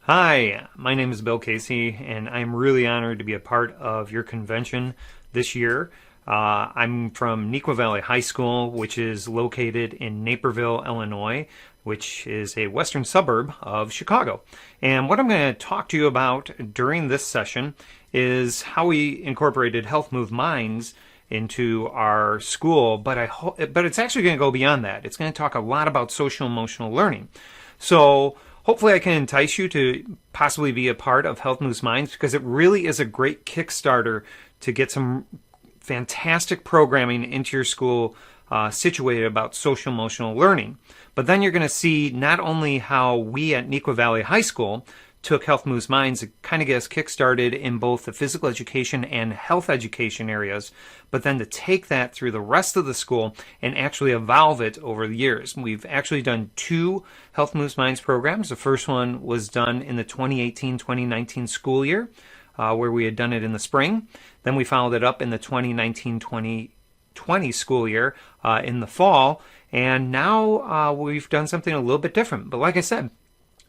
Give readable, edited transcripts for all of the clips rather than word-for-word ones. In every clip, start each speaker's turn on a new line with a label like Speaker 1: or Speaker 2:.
Speaker 1: Hi, my name is Bill Casey, and I'm really honored to be a part of your convention this year. I'm from Neuqua Valley High School, which is located in Naperville, Illinois, which is a western suburb of Chicago. And what I'm going to talk to you about during this session is how we incorporated Health.Moves.Minds into our school, but it's actually going to go beyond that. It's going to talk a lot about social emotional learning. So hopefully I can entice you to possibly be a part of Health.Moves.Minds, because it really is a great Kickstarter to get some fantastic programming into your school situated about social emotional learning. But then you're going to see not only how we at Neuqua Valley High School took Health.Moves.Minds to kind of get us kickstarted in both the physical education and health education areas, but then to take that through the rest of the school and actually evolve it over the years. We've actually done two Health.Moves.Minds programs. The first one was done in the 2018-2019 school year, where we had done it in the spring. Then we followed it up in the 2019-2020 school year in the fall. And now we've done something a little bit different. But like I said,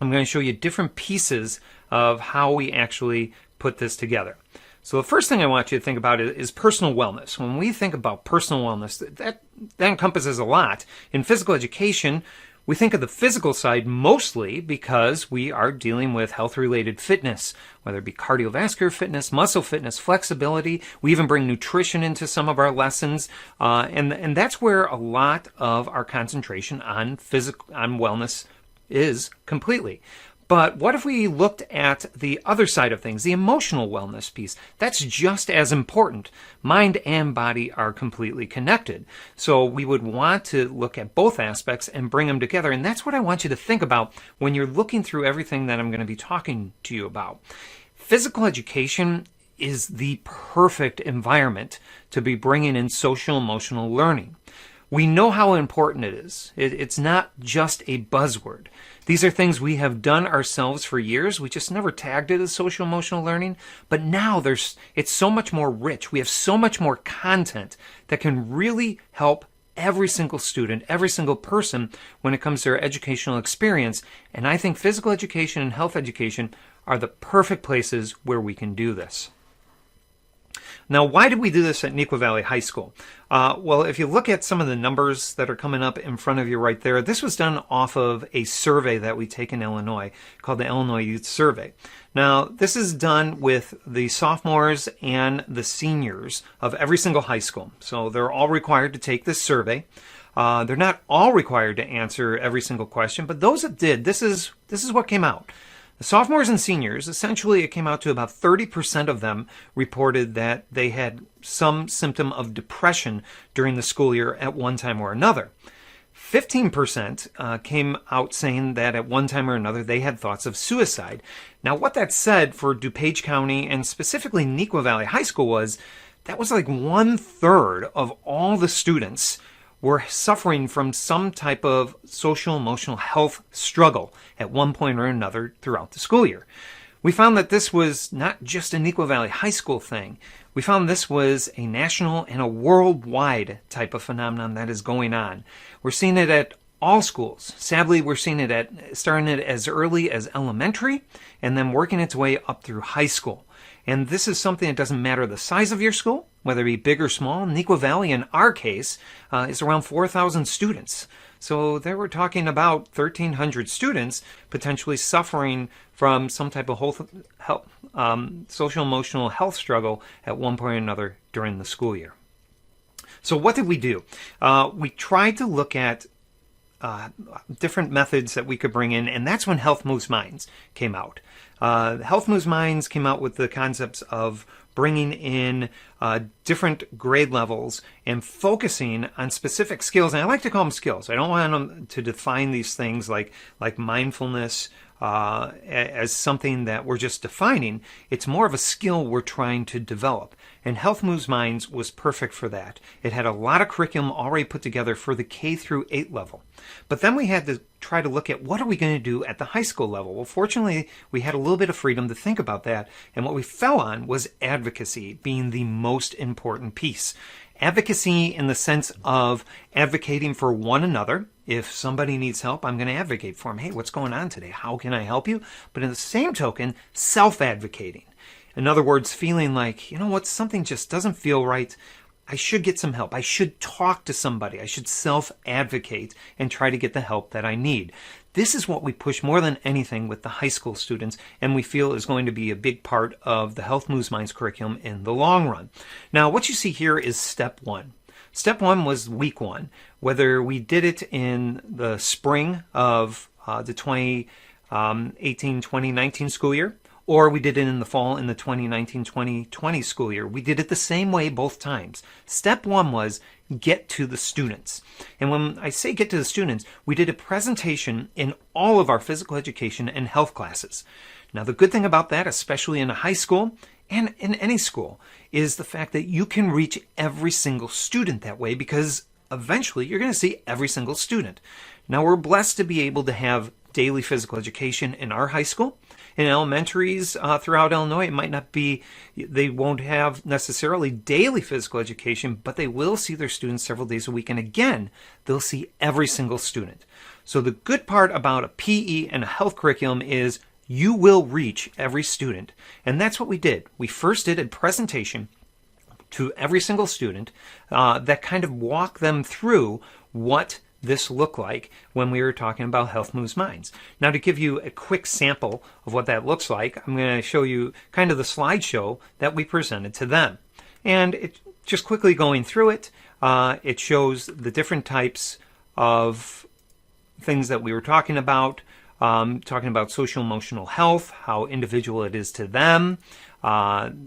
Speaker 1: I'm going to show you different pieces of how we actually put this together. So the first thing I want you to think about is personal wellness. When we think about personal wellness, that encompasses a lot. In physical education, we think of the physical side mostly because we are dealing with health-related fitness, whether it be cardiovascular fitness, muscle fitness, flexibility. We even bring nutrition into some of our lessons, and that's where a lot of our concentration on wellness is completely. But what if we looked at the other side of things, the emotional wellness piece? That's just as important. Mind and body are completely connected. So we would want to look at both aspects and bring them together. And that's what I want you to think about when you're looking through everything that I'm going to be talking to you about. Physical education is the perfect environment to be bringing in social emotional learning. We know how important it is. It's not just a buzzword. These are things we have done ourselves for years. We just never tagged it as social emotional learning. But now it's so much more rich. We have so much more content that can really help every single student, every single person when it comes to their educational experience. And I think physical education and health education are the perfect places where we can do this. Now, why did we do this at Neuqua Valley High School? Well, if you look at some of the numbers that are coming up in front of you right there, this was done off of a survey that we take in Illinois called the Illinois Youth Survey. Now, this is done with the sophomores and the seniors of every single high school. So they're all required to take this survey. They're not all required to answer every single question, but those that did, this is what came out. The sophomores and seniors, essentially it came out to about 30% of them reported that they had some symptom of depression during the school year at one time or another. 15% came out saying that at one time or another they had thoughts of suicide. Now, what that said for DuPage County and specifically Neuqua Valley High School was that was like 1/3 of all the students were suffering from some type of social emotional health struggle at one point or another throughout the school year. We found that this was not just a Neuqua Valley High School thing. We found this was a national and a worldwide type of phenomenon that is going on. We're seeing it at all schools. Sadly, we're seeing it starting it as early as elementary and then working its way up through high school. And this is something that doesn't matter the size of your school, whether it be big or small. Neuqua Valley, in our case, is around 4,000 students. So there we're talking about 1,300 students potentially suffering from some type of social emotional health struggle at one point or another during the school year. So what did we do? We tried to look at different methods that we could bring in, and that's when Health.Moves.Minds came out. Health.Moves.Minds came out with the concepts of bringing in different grade levels and focusing on specific skills. And I like to call them skills. I don't want them to define these things like mindfulness as something that we're just defining. It's more of a skill we're trying to develop. And Health.Moves.Minds was perfect for that. It had a lot of curriculum already put together for the K through 8 level. But then we had to try to look at what are we going to do at the high school level. Well, fortunately, we had a little bit of freedom to think about that. And what we fell on was advocacy being the most important piece. Advocacy in the sense of advocating for one another. If somebody needs help, I'm going to advocate for them. Hey, what's going on today? How can I help you? But in the same token, self-advocating. In other words, feeling like, you know what, something just doesn't feel right. I should get some help. I should talk to somebody. I should self-advocate and try to get the help that I need. This is what we push more than anything with the high school students, and we feel is going to be a big part of the Health.Moves.Minds curriculum in the long run. Now, what you see here is step one. Step one was week one. Whether we did it in the spring of the 2018-2019 school year, or we did it in the fall in the 2019-2020 school year. We did it the same way both times. Step one was get to the students. And when I say get to the students, we did a presentation in all of our physical education and health classes. Now, the good thing about that, especially in a high school and in any school, is the fact that you can reach every single student that way, because eventually you're going to see every single student. Now, we're blessed to be able to have daily physical education in our high school. In elementaries throughout Illinois, it might not be, they won't have necessarily daily physical education, but they will see their students several days a week. And again, they'll see every single student. So the good part about a PE and a health curriculum is you will reach every student. And that's what we did. We first did a presentation to every single student that kind of walked them through what this look like when we were talking about Health.Moves.Minds. Now, to give you a quick sample of what that looks like, I'm going to show you kind of the slideshow that we presented to them. And it, just quickly going through it, it shows the different types of things that we were talking about social emotional health, how individual it is to them.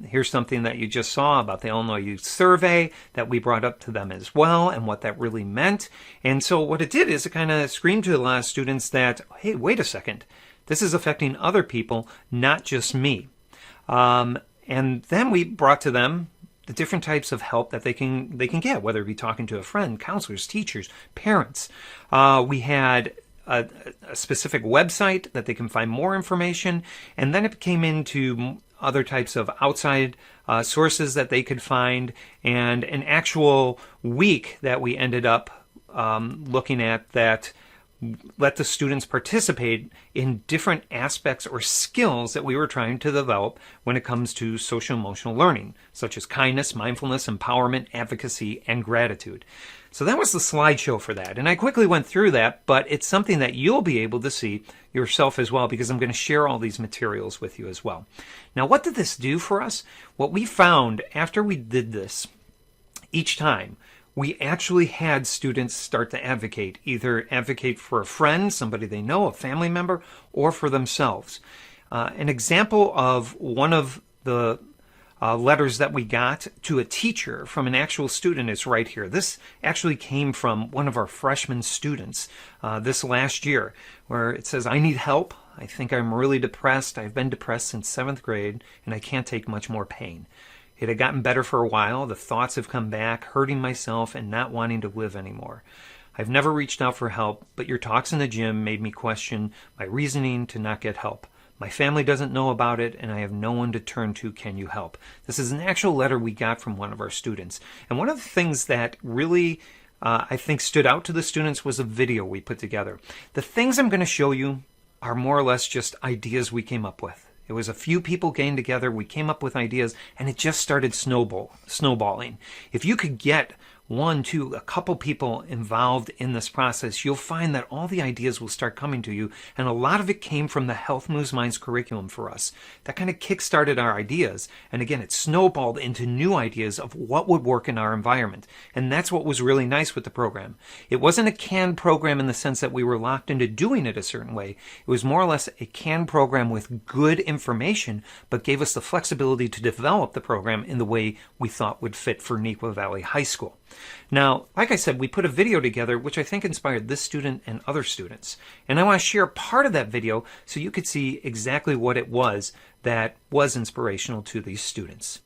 Speaker 1: Here's something that you just saw about the Illinois Youth Survey that we brought up to them as well, and what that really meant. And so what it did is it kind of screamed to a lot of students that, hey, wait a second, this is affecting other people, not just me. And then we brought to them the different types of help that they can get, whether it be talking to a friend, counselors, teachers, parents. We had a specific website that they can find more information, and then it came into other types of outside sources that they could find, and an actual week that we ended up looking at that let the students participate in different aspects or skills that we were trying to develop when it comes to social emotional learning, such as kindness, mindfulness, empowerment, advocacy, and gratitude. So that was the slideshow for that. And I quickly went through that, but it's something that you'll be able to see yourself as well, because I'm going to share all these materials with you as well. Now, what did this do for us? What we found after we did this, each time, we actually had students start to advocate, either advocate for a friend, somebody they know, a family member, or for themselves. An example of one of the letters that we got to a teacher from an actual student is right here. This actually came from one of our freshman students this last year, where it says, I need help. I think I'm really depressed. I've been depressed since 7th grade, and I can't take much more pain. It had gotten better for a while. The thoughts have come back, hurting myself and not wanting to live anymore. I've never reached out for help, but your talks in the gym made me question my reasoning to not get help. My family doesn't know about it, and I have no one to turn to. Can you help? This is an actual letter we got from one of our students. And one of the things that really I think stood out to the students was a video we put together. The things I'm going to show you are more or less just ideas we came up with. It was a few people getting together, we came up with ideas, and it just started snowballing. If you could get one, two, a couple people involved in this process, you'll find that all the ideas will start coming to you, and a lot of it came from the Health.Moves.Minds curriculum for us. That kind of kick-started our ideas, and again, it snowballed into new ideas of what would work in our environment, and that's what was really nice with the program. It wasn't a canned program in the sense that we were locked into doing it a certain way. It was more or less a canned program with good information, but gave us the flexibility to develop the program in the way we thought would fit for Neuqua Valley High School. Now, like I said, we put a video together which I think inspired this student and other students. And I want to share part of that video so you could see exactly what it was that was inspirational to these students.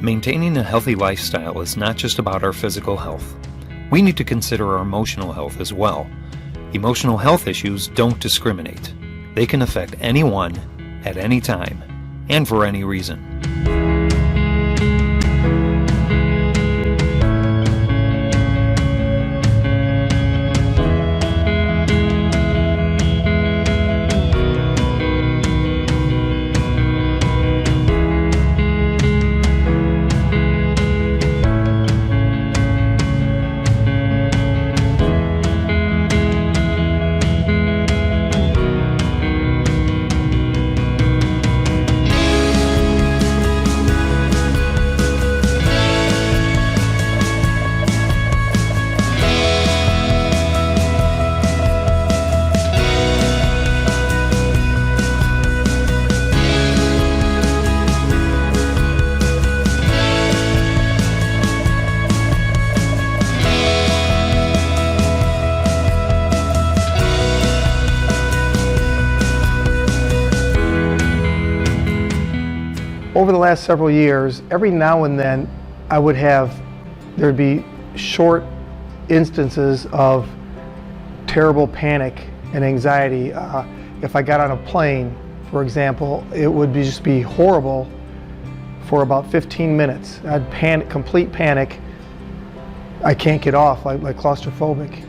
Speaker 1: Maintaining a healthy lifestyle is not just about our physical health. We need to consider our emotional health as well. Emotional health issues don't discriminate. They can affect anyone, at any time, and for any reason.
Speaker 2: Over the last several years, every now and then there'd be short instances of terrible panic and anxiety. If I got on a plane, for example, it would just be horrible for about 15 minutes. I'd panic, complete panic. I can't get off, like claustrophobic.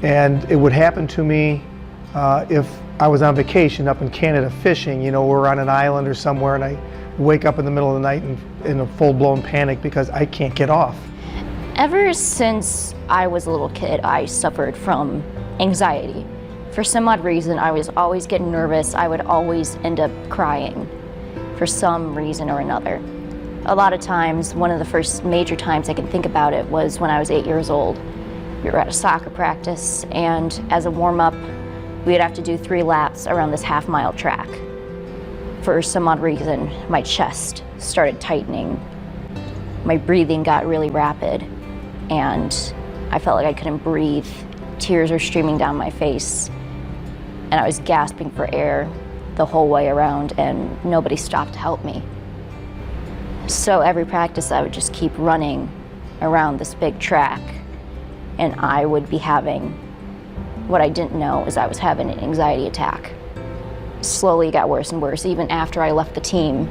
Speaker 2: And it would happen to me if I was on vacation up in Canada fishing. You know, we're on an island or somewhere, and I wake up in the middle of the night in a full-blown panic because I can't get off.
Speaker 3: Ever since I was a little kid, I suffered from anxiety. For some odd reason, I was always getting nervous. I would always end up crying for some reason or another. A lot of times, one of the first major times I can think about it was when I was 8 years old. We were at a soccer practice, and as a warm-up, we would have to do 3 laps around this half-mile track. For some odd reason, my chest started tightening. My breathing got really rapid, and I felt like I couldn't breathe. Tears were streaming down my face, and I was gasping for air the whole way around, and nobody stopped to help me. So every practice, I would just keep running around this big track, and I would be having, what I didn't know is I was having an anxiety attack. Slowly it got worse and worse. Even after I left the team,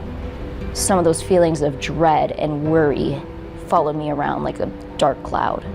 Speaker 3: some of those feelings of dread and worry followed me around like a dark cloud.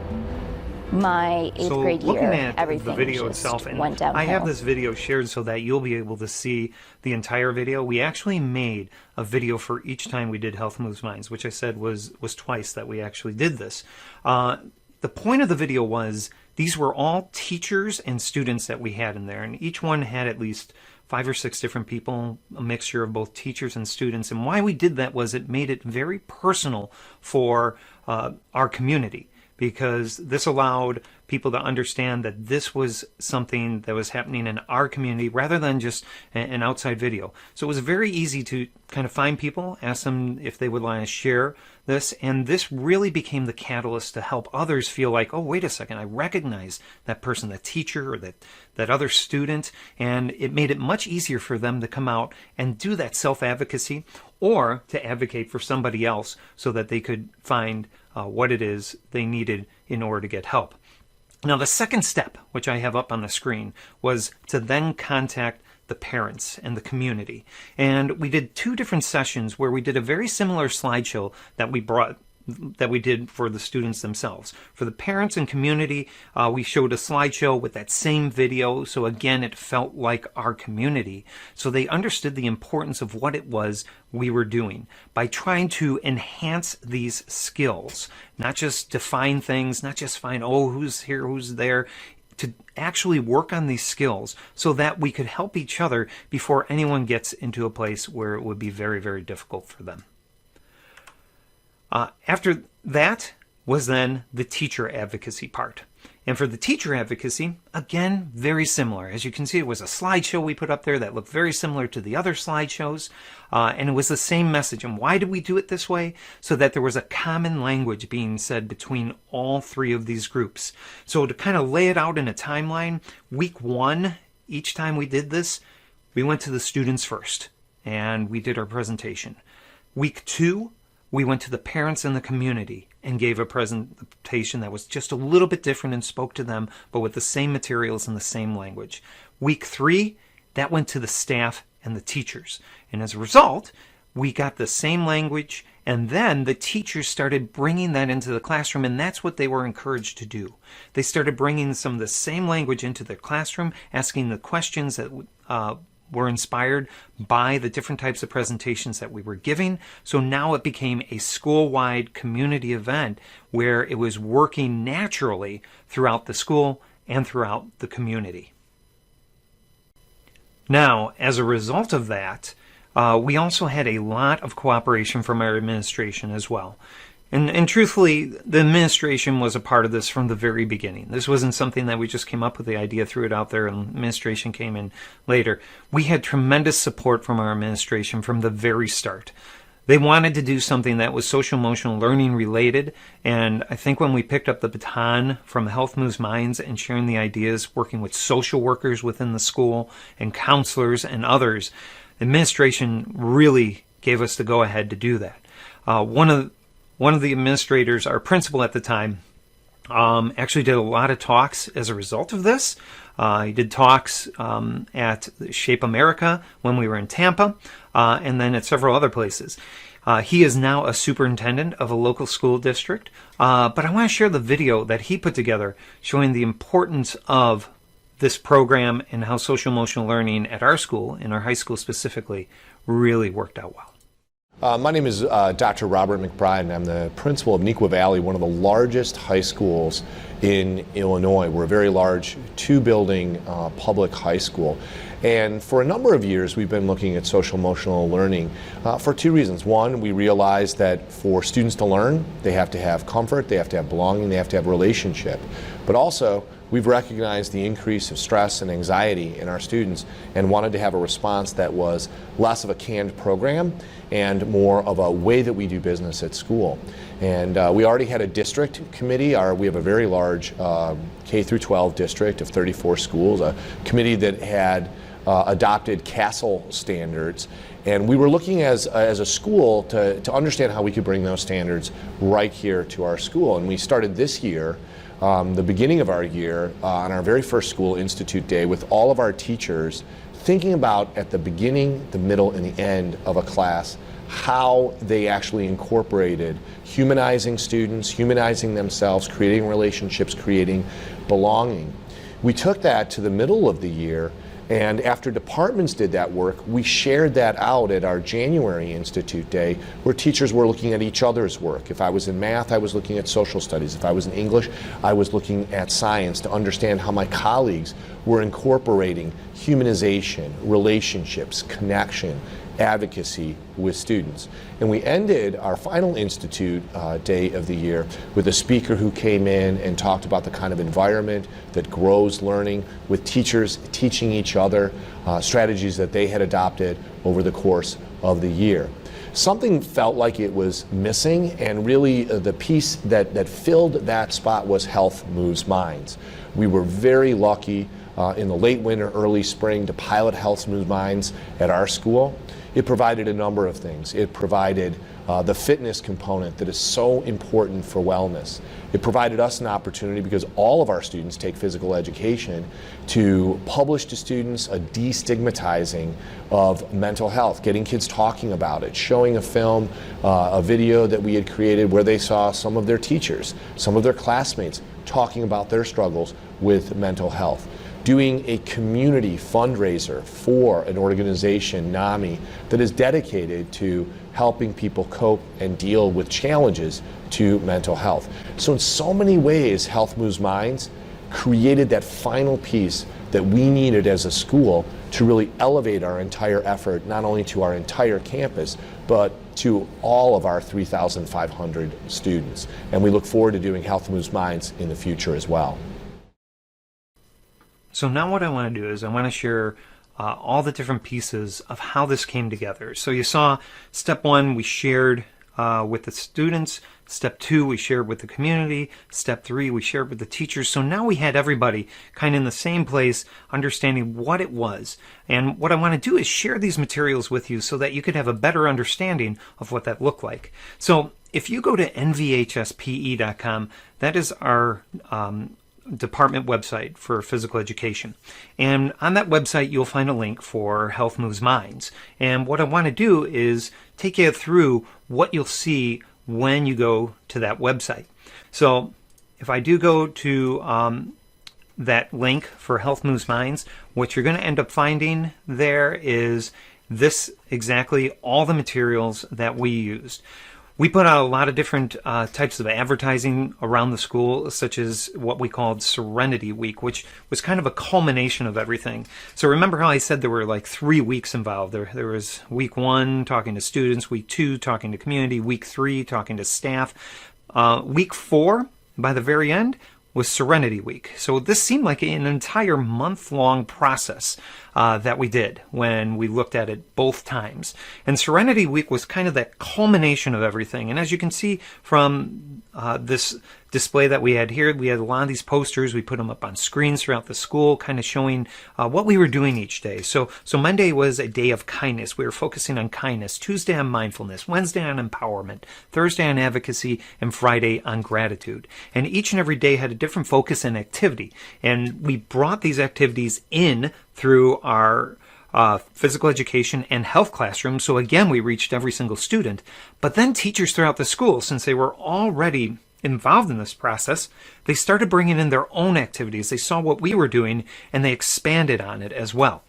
Speaker 3: My eighth grade year, everything
Speaker 1: the video itself, and
Speaker 3: went downhill.
Speaker 1: I have this video shared so that you'll be able to see the entire video. We actually made a video for each time we did Health Moves Minds, which I said was twice that we actually did this. The point of the video was these were all teachers and students that we had in there, and each one had at least 5 or 6 different people, a mixture of both teachers and students. And why we did that was it made it very personal for our community, because this allowed people to understand that this was something that was happening in our community rather than just an outside video. So it was very easy to kind of find people, ask them if they would like to share this, and this really became the catalyst to help others feel like, oh, wait a second, I recognize that person, that teacher, or that other student, and it made it much easier for them to come out and do that self-advocacy or to advocate for somebody else so that they could find what it is they needed in order to get help. Now, the second step, which I have up on the screen, was to then contact the parents and the community. And we did 2 different sessions where we did a very similar slideshow that we did for the students themselves. For the parents and community, we showed a slideshow with that same video, so again it felt like our community, so they understood the importance of what it was we were doing by trying to enhance these skills, not just define things, not just find, oh, who's here, who's there, to actually work on these skills so that we could help each other before anyone gets into a place where it would be very, very difficult for them. After that was then the teacher advocacy part. And for the teacher advocacy, again, very similar. As you can see, it was a slideshow we put up there that looked very similar to the other slideshows. And it was the same message. And why did we do it this way? So that there was a common language being said between all 3 of these groups. So to kind of lay it out in a timeline, week 1, each time we did this, we went to the students first. And we did our presentation. Week 2, we went to the parents and the community and gave a presentation presentation that was just a little bit different and spoke to them, but with the same materials and the same language. Week 3, that went to the staff and the teachers. And as a result, we got the same language, and then the teachers started bringing that into the classroom, and that's what they were encouraged to do. They started bringing some of the same language into their classroom, asking the questions that were inspired by the different types of presentations that we were giving. So now it became a school-wide community event where it was working naturally throughout the school and throughout the community. Now, as a result of that, we also had a lot of cooperation from our administration as well. And truthfully, the administration was a part of this from the very beginning. This wasn't something that we just came up with the idea, threw it out there, and administration came in later. We had tremendous support from our administration from the very start. They wanted to do something that was social-emotional learning related, and I think when we picked up the baton from Health.Moves.Minds and sharing the ideas, working with social workers within the school and counselors and others, administration really gave us the go-ahead to do that. One of the administrators, our principal at the time, actually did a lot of talks as a result of this. He did talks at Shape America when we were in Tampa, and then at several other places. He is now a superintendent of a local school district, but I want to share the video that he put together showing the importance of this program and how social-emotional learning at our school, in our high school specifically, really worked out well.
Speaker 4: My name is Dr. Robert McBride, and I'm the principal of Neuqua Valley, one of the largest high schools in Illinois. We're a very large two-building public high school. And for a number of years, we've been looking at social-emotional learning for two reasons. One, we realize that for students to learn, they have to have comfort, they have to have belonging, they have to have relationship. But also, we've recognized the increase of stress and anxiety in our students and wanted to have a response that was less of a canned program and more of a way that we do business at school. And we already had a district committee. We have a very large K through 12 district of 34 schools, a committee that had adopted CASEL standards. And we were looking as a school to understand how we could bring those standards right here to our school. And we started this year, the beginning of our year, on our very first School Institute Day with all of our teachers thinking about at the beginning, the middle, and the end of a class how they actually incorporated humanizing students, humanizing themselves, creating relationships, creating belonging. We took that to the middle of the year, and after departments did that work, we shared that out at our January Institute Day, where teachers were looking at each other's work. If I was in math, I was looking at social studies. If I was in English, I was looking at science to understand how my colleagues were incorporating humanization, relationships, connection, advocacy with students. And we ended our final Institute Day of the year with a speaker who came in and talked about the kind of environment that grows learning, with teachers teaching each other strategies that they had adopted over the course of the year. Something felt like it was missing, and really the piece that filled that spot was Health.Moves.Minds. We were very lucky in the late winter, early spring to pilot Health.Moves.Minds at our school. It provided a number of things. It provided the fitness component that is so important for wellness. It provided us an opportunity, because all of our students take physical education, to publish to students a destigmatizing of mental health, getting kids talking about it, showing a film, a video that we had created where they saw some of their teachers, some of their classmates talking about their struggles with mental health. Doing a community fundraiser for an organization, NAMI, that is dedicated to helping people cope and deal with challenges to mental health. So in so many ways, Health.Moves.Minds created that final piece that we needed as a school to really elevate our entire effort, not only to our entire campus, but to all of our 3,500 students. And we look forward to doing Health.Moves.Minds in the future as well.
Speaker 1: So now what I want to do is I want to share all the different pieces of how this came together. So you saw step 1, we shared with the students. Step 2, we shared with the community. Step 3, we shared with the teachers. So now we had everybody kind of in the same place, understanding what it was. And what I want to do is share these materials with you so that you could have a better understanding of what that looked like. So if you go to nvhspe.com, that is our department website for physical education. And on that website, you'll find a link for Health.Moves.Minds. And what I want to do is take you through what you'll see when you go to that website. So if I do go to that link for Health.Moves.Minds, what you're going to end up finding there is this exactly all the materials that we used. We put out a lot of different types of advertising around the school, such as what we called Serenity Week, which was kind of a culmination of everything. So remember how I said there were like 3 weeks involved. There was week 1 talking to students, week 2 talking to community, week 3 talking to staff. Week 4, by the very end, was Serenity Week. So this seemed like an entire month-long process that we did when we looked at it both times. And Serenity Week was kind of that culmination of everything. And as you can see from this display that we had here, we had a lot of these posters. We put them up on screens throughout the school, kind of showing what we were doing each day. So Monday was a day of kindness. We were focusing on kindness. Tuesday on mindfulness. Wednesday on empowerment. Thursday on advocacy. And Friday on gratitude. And each and every day had a different focus and activity. And we brought these activities in through our physical education and health classroom. So again, we reached every single student. But then teachers throughout the school, since they were already involved in this process, they started bringing in their own activities. They saw what we were doing and they expanded on it as well.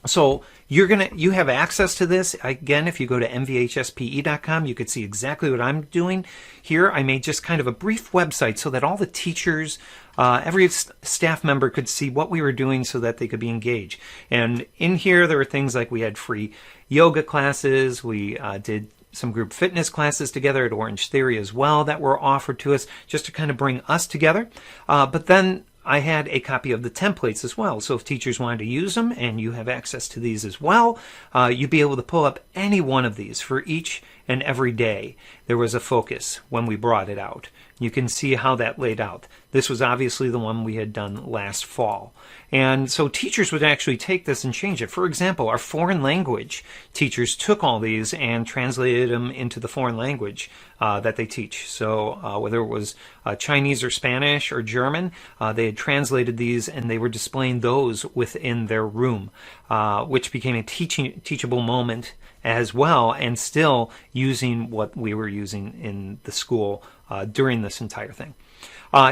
Speaker 1: So you have access to this. Again, if you go to nvhspe.com, you could see exactly what I'm doing. Here, I made just kind of a brief website so that all the teachers, every staff member could see what we were doing so that they could be engaged. And in here, there were things like we had free yoga classes. We did some group fitness classes together at Orange Theory as well that were offered to us just to kind of bring us together. But then I had a copy of the templates as well. So if teachers wanted to use them, and you have access to these as well, you'd be able to pull up any one of these for each and every day. There was a focus when we brought it out. You can see how that laid out. This was obviously the one we had done last fall. And so teachers would actually take this and change it. For example, our foreign language teachers took all these and translated them into the foreign language that they teach. So whether it was Chinese or Spanish or German, they had translated these and they were displaying those within their room, which became a teachable moment as well, and still using what we were using in the school during this entire thing.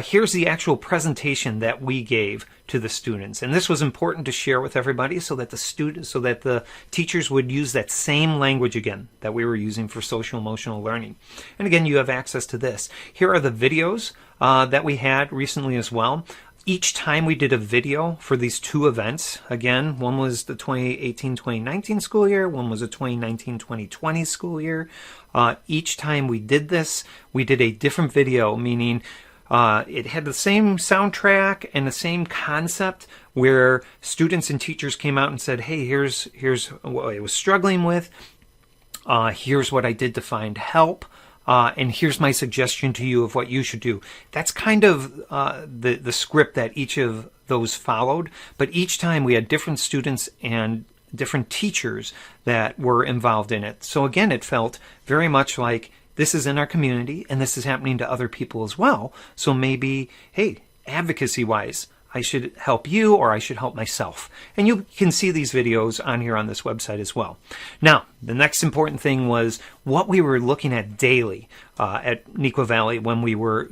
Speaker 1: Here's the actual presentation that we gave to the students, and this was important to share with everybody so that the teachers would use that same language again that we were using for social emotional learning. And again, you have access to this. Here are the videos that we had recently as well. Each time we did a video for these 2 events, again, one was the 2018-2019 school year, one was the 2019-2020 school year. Each time we did this, we did a different video, meaning it had the same soundtrack and the same concept where students and teachers came out and said, hey, here's what I was struggling with. Here's what I did to find help. And here's my suggestion to you of what you should do. That's kind of the script that each of those followed. But each time we had different students and different teachers that were involved in it. So again, it felt very much like this is in our community and this is happening to other people as well. So maybe, hey, advocacy-wise, I should help you or I should help myself. And you can see these videos on here on this website as well. Now, the next important thing was what we were looking at daily at Neuqua Valley when we were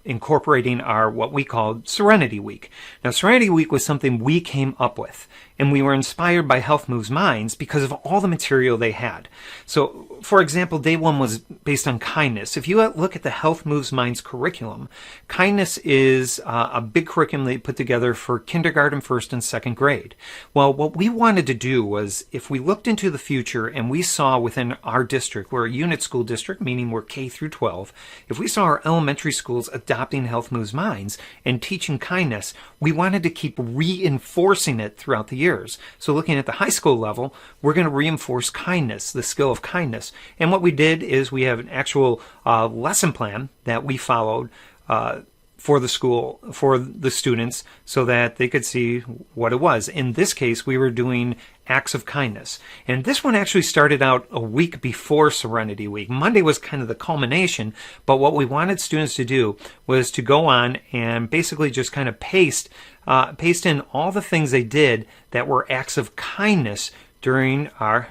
Speaker 1: incorporating our what we called Serenity Week. Now, Serenity Week was something we came up with, and we were inspired by Health.Moves.Minds because of all the material they had. So, for example, day 1 was based on kindness. If you look at the Health.Moves.Minds curriculum, kindness is a big curriculum they put together for kindergarten, 1st, and 2nd grade. Well, what we wanted to do was, if we looked into the future and we saw within our district, we're a unit school district, meaning we're K through 12, if we saw our elementary schools adopting Health.Moves.Minds and teaching kindness, we wanted to keep reinforcing it throughout the years. So looking at the high school level, we're going to reinforce kindness, the skill of kindness. And what we did is we have an actual lesson plan that we followed for the school, for the students, so that they could see what it was. In this case, we were doing acts of kindness. And this one actually started out a week before Serenity Week. Monday was kind of the culmination, but what we wanted students to do was to go on and basically just kind of paste in all the things they did that were acts of kindness during our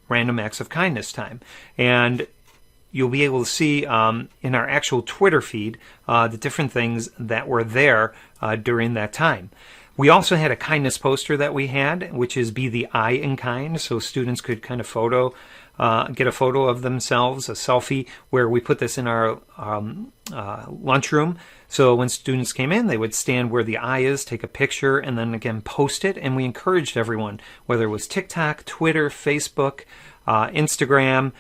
Speaker 1: random acts of kindness time. And you'll be able to see in our actual Twitter feed the different things that were there during that time. We also had a kindness poster that we had, which is Be the I in Kind, so students could kind of get a photo of themselves, a selfie, where we put this in our lunchroom. So when students came in, they would stand where the I is, take a picture, and then again post it. And we encouraged everyone, whether it was TikTok, Twitter, Facebook, Instagram,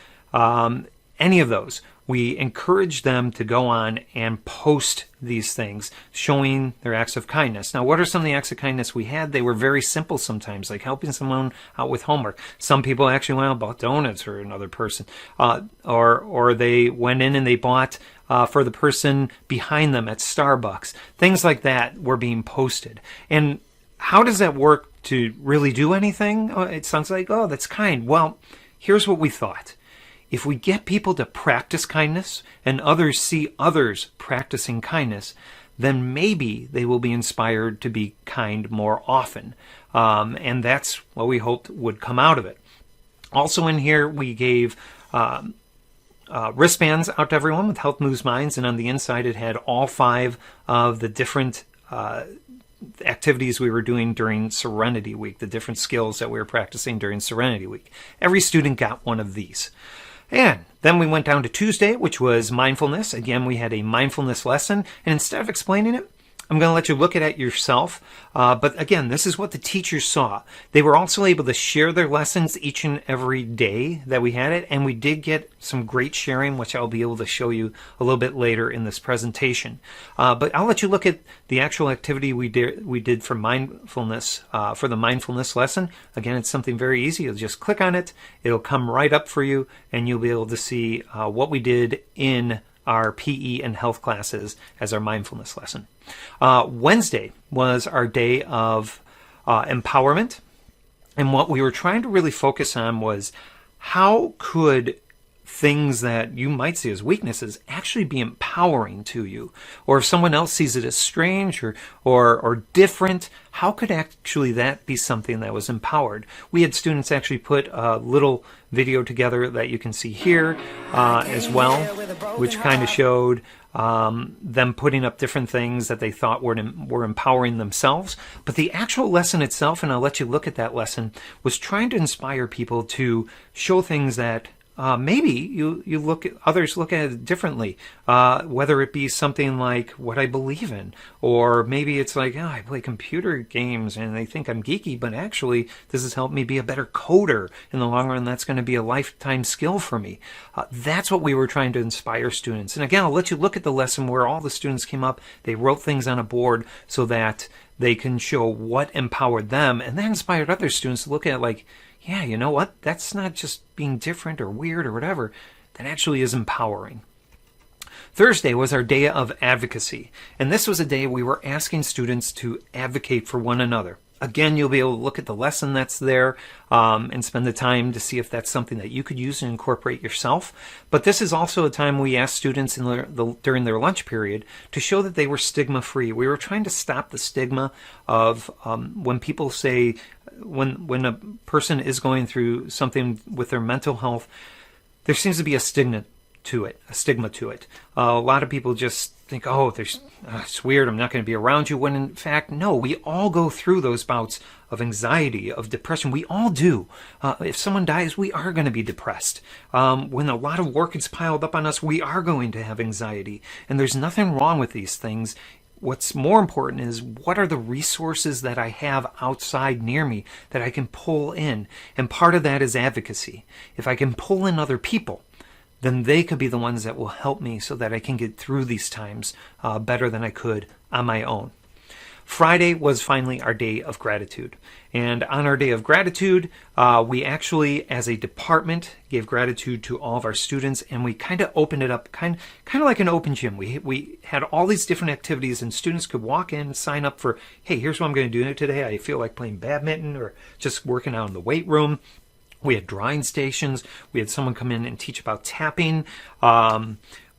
Speaker 1: any of those, we encourage them to go on and post these things, showing their acts of kindness. Now, what are some of the acts of kindness we had? They were very simple sometimes, like helping someone out with homework. Some people actually went out and bought donuts for another person, or they went in and they bought for the person behind them at Starbucks. Things like that were being posted. And how does that work to really do anything? It sounds like, oh, that's kind. Well, here's what we thought. If we get people to practice kindness and others see others practicing kindness, then maybe they will be inspired to be kind more often. And that's what we hoped would come out of it. Also in here, we gave wristbands out to everyone with Health.Moves.Minds, and on the inside it had all 5 of the different activities we were doing during Serenity Week, the different skills that we were practicing during Serenity Week. Every student got one of these. And then we went down to Tuesday, which was mindfulness. Again, we had a mindfulness lesson. And instead of explaining it, I'm going to let you look at it yourself. But again, this is what the teachers saw. They were also able to share their lessons each and every day that we had it. And we did get some great sharing, which I'll be able to show you a little bit later in this presentation. But I'll let you look at the actual activity we did for mindfulness, for the mindfulness lesson. Again, it's something very easy. You'll just click on it. It'll come right up for you, and you'll be able to see what we did in our PE and health classes as our mindfulness lesson. Wednesday was our day of empowerment. And what we were trying to really focus on was how could things that you might see as weaknesses actually be empowering to you? Or if someone else sees it as strange or different, how could actually that be something that was empowered? We had students actually put a little video together that you can see here as well, which kind of showed them putting up different things that they thought were empowering themselves. But the actual lesson itself, and I'll let you look at that lesson, was trying to inspire people to show things that maybe others look at it differently, whether it be something like what I believe in, or maybe it's like, I play computer games and they think I'm geeky, but actually this has helped me be a better coder. In the long run, that's going to be a lifetime skill for me. That's what we were trying to inspire students. And again, I'll let you look at the lesson where all the students came up, they wrote things on a board so that they can show what empowered them, and that inspired other students to look at it like, yeah, you know what? That's not just being different or weird or whatever. That actually is empowering. Thursday was our day of advocacy. And this was a day we were asking students to advocate for one another. Again, you'll be able to look at the lesson that's there and spend the time to see if that's something that you could use and incorporate yourself. But this is also a time we asked students during their lunch period to show that they were stigma-free. We were trying to stop the stigma of when people say, when a person is going through something with their mental health, there seems to be a stigma to it. A lot of people just think, it's weird, I'm not going to be around you, when in fact, no, we all go through those bouts of anxiety, of depression. We all do. If someone dies, we are going to be depressed. When a lot of work is piled up on us, we are going to have anxiety. And there's nothing wrong with these things. What's more important is, what are the resources that I have outside near me that I can pull in? And part of that is advocacy. If I can pull in other people, then they could be the ones that will help me so that I can get through these times better than I could on my own. Friday was finally our day of gratitude. And on our day of gratitude, we actually, as a department, gave gratitude to all of our students, and we kind of opened it up, kind of like an open gym. We had all these different activities, and students could walk in, sign up for, hey, here's what I'm going to do today. I feel like playing badminton or just working out in the weight room. We had drawing stations. We had someone come in and teach about tapping.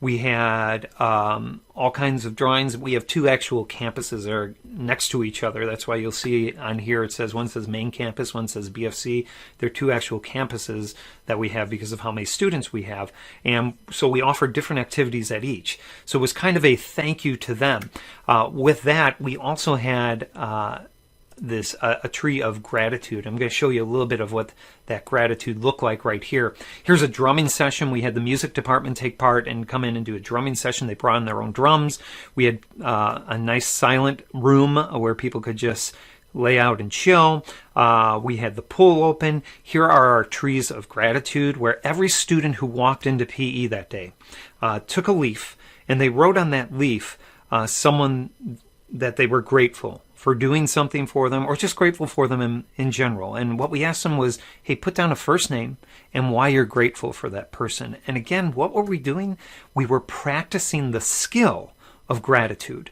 Speaker 1: We had all kinds of drawings. We have 2 actual campuses that are next to each other. That's why you'll see on here it says, one says main campus, one says BFC. They're 2 actual campuses that we have because of how many students we have. And so we offered different activities at each. So it was kind of a thank you to them. With that, we also had a tree of gratitude. I'm going to show you a little bit of what that gratitude looked like right here. Here's a drumming session. We had the music department take part and come in and do a drumming session. They brought in their own drums. We had a nice silent room where people could just lay out and chill. We had the pool open. Here are our trees of gratitude, where every student who walked into PE that day took a leaf, and they wrote on that leaf someone that they were grateful for doing something for them, or just grateful for them in general. And what we asked them was, hey, put down a first name and why you're grateful for that person. And again, what were we doing? We were practicing the skill of gratitude.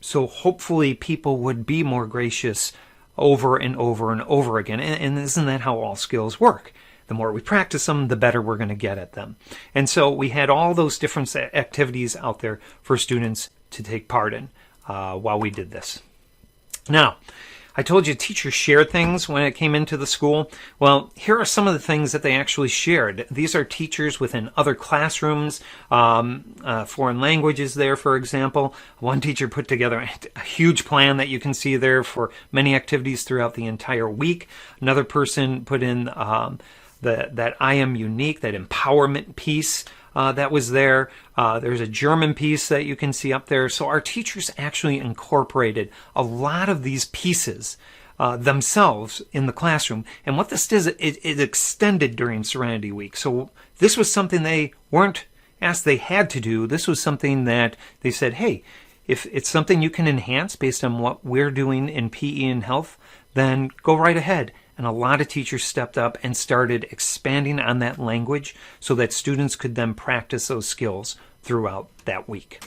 Speaker 1: So hopefully people would be more gracious over and over and over again. And isn't that how all skills work? The more we practice them, the better we're going to get at them. And so we had all those different activities out there for students to take part in while we did this. Now, I told you teachers shared things when it came into the school. Well, here are some of the things that they actually shared. These are teachers within other classrooms, foreign languages there, for example. One teacher put together a huge plan that you can see there for many activities throughout the entire week. Another person put in that I am unique, that empowerment piece. That was there. There's a German piece that you can see up there. So our teachers actually incorporated a lot of these pieces themselves in the classroom. And what this does, it extended during Serenity Week. So this was something they weren't asked they had to do. This was something that they said, hey, if it's something you can enhance based on what we're doing in PE and health, then go right ahead. And a lot of teachers stepped up and started expanding on that language so that students could then practice those skills throughout that week.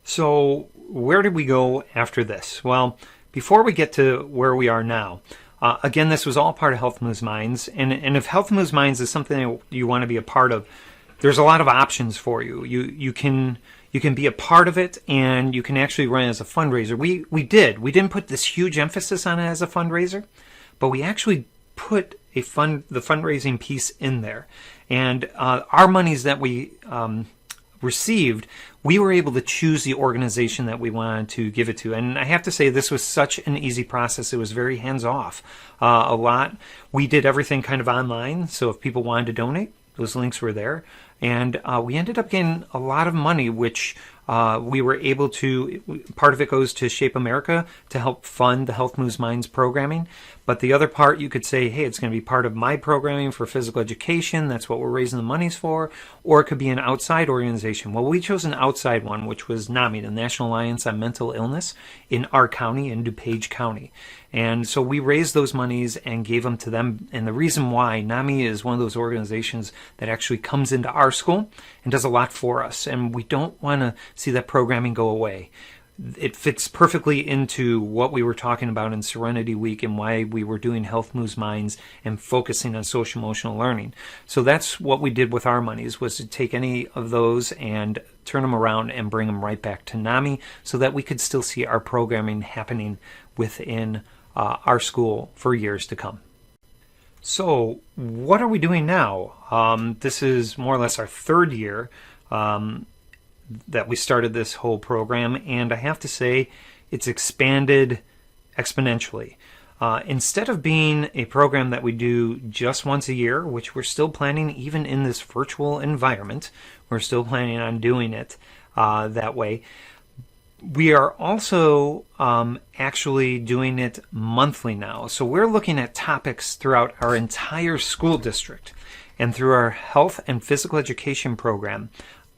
Speaker 1: So where did we go after this? Well, before we get to where we are now, again, this was all part of Health.Moves.Minds. And if Health.Moves.Minds is something you want to be a part of, there's a lot of options for you. You can be a part of it, and you can actually run it as a fundraiser. We didn't put this huge emphasis on it as a fundraiser, but we actually put the fundraising piece in there. And our monies that we received, we were able to choose the organization that we wanted to give it to. And I have to say, this was such an easy process. It was very hands-off. A lot. We did everything kind of online, so if people wanted to donate, those links were there. And we ended up getting a lot of money, which we were able to, part of it goes to Shape America to help fund the Health.Moves.Minds programming. But the other part, you could say, hey, it's going to be part of my programming for physical education. That's what we're raising the monies for. Or it could be an outside organization. Well, we chose an outside one, which was NAMI, the National Alliance on Mental Illness, in our county, in DuPage County. And so we raised those monies and gave them to them. And the reason why, NAMI is one of those organizations that actually comes into our school and does a lot for us. And we don't want to see that programming go away. It fits perfectly into what we were talking about in Serenity Week and why we were doing Health.Moves.Minds and focusing on social emotional learning. So that's what we did with our monies, was to take any of those and turn them around and bring them right back to NAMI so that we could still see our programming happening within our school for years to come. So what are we doing now? This is more or less our third year that we started this whole program, and I have to say it's expanded exponentially. Instead of being a program that we do just once a year, which we're still planning even in this virtual environment, we're still planning on doing it that way. We are also actually doing it monthly now. So we're looking at topics throughout our entire school district, and through our health and physical education program.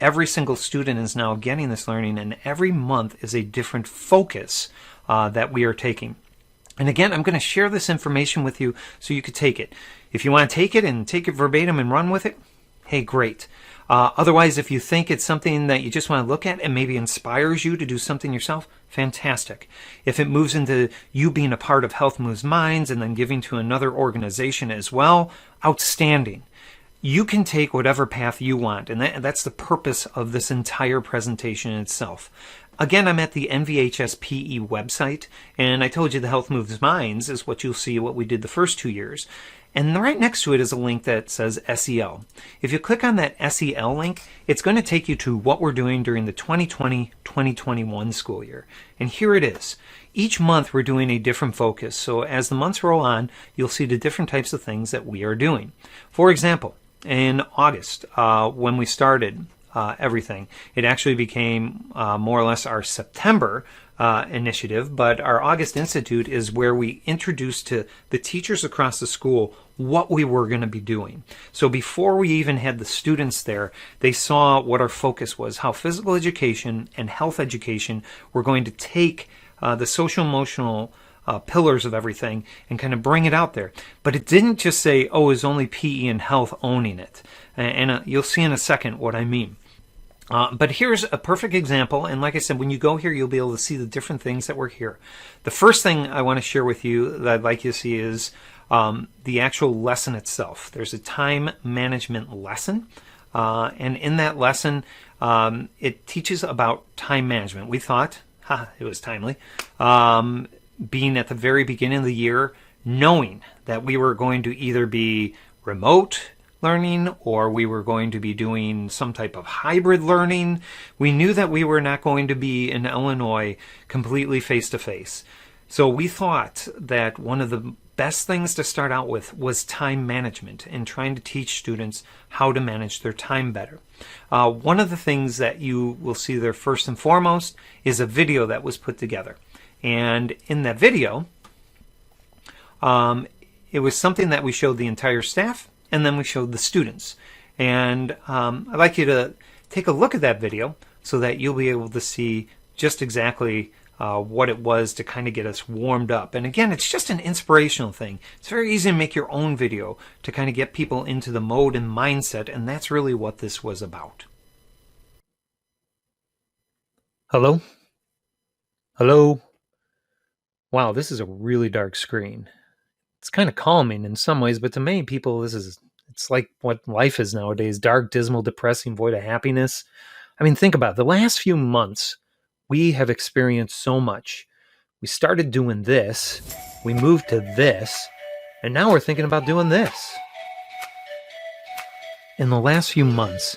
Speaker 1: every single student is now getting this learning, and every month is a different focus that we are taking. And again, I'm going to share this information with you so you could take it. If you want to take it and take it verbatim and run with it, hey, great. Otherwise, if you think it's something that you just want to look at and maybe inspires you to do something yourself, fantastic. If it moves into you being a part of Health.Moves.Minds and then giving to another organization as well, outstanding. You can take whatever path you want, and that's the purpose of this entire presentation itself. Again, I'm at the NVHSPE website, and I told you the Health.Moves.Minds is what you'll see what we did the first 2 years. And right next to it is a link that says SEL. If you click on that SEL link, it's going to take you to what we're doing during the 2020-2021 school year. And here it is. Each month we're doing a different focus. So as the months roll on, you'll see the different types of things that we are doing. For example, in August, when we started everything, it actually became more or less our September initiative, but our August Institute is where we introduced to the teachers across the school what we were going to be doing. So before we even had the students there, they saw what our focus was, how physical education and health education were going to take the social emotional pillars of everything and kind of bring it out there. But it didn't just say, oh, is only PE and health owning it. And you'll see in a second what I mean. But here's a perfect example, and like I said, when you go here, you'll be able to see the different things that were here. The first thing I want to share with you that I'd like you to see is the actual lesson itself. There's a time management lesson, and in that lesson, it teaches about time management. We thought, it was timely, being at the very beginning of the year, knowing that we were going to either be remote learning or we were going to be doing some type of hybrid learning. We knew that we were not going to be in Illinois completely face-to-face. So we thought that one of the best things to start out with was time management and trying to teach students how to manage their time better. One of the things that you will see there first and foremost is a video that was put together. And in that video, it was something that we showed the entire staff, and then we showed the students. And I'd like you to take a look at that video so that you'll be able to see just exactly what it was to kind of get us warmed up. And again, it's just an inspirational thing. It's very easy to make your own video to kind of get people into the mode and mindset, and that's really what this was about. Hello? Hello? Wow, this is a really dark screen. It's kind of calming in some ways, but to many people, it's like what life is nowadays. Dark, dismal, depressing, void of happiness. I mean, think about it. The last few months, we have experienced so much. We started doing this, we moved to this, and now we're thinking about doing this. In the last few months,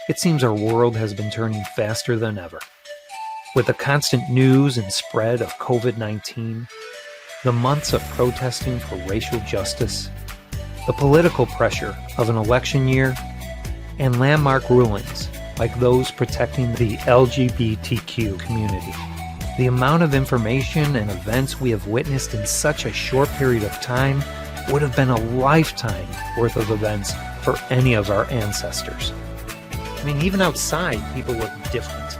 Speaker 1: it seems our world has been turning faster than ever. With the constant news and spread of COVID-19, the months of protesting for racial justice, the political pressure of an election year, and landmark rulings like those protecting the LGBTQ community. The amount of information and events we have witnessed in such a short period of time would have been a lifetime worth of events for any of our ancestors. I mean, even outside, people look different.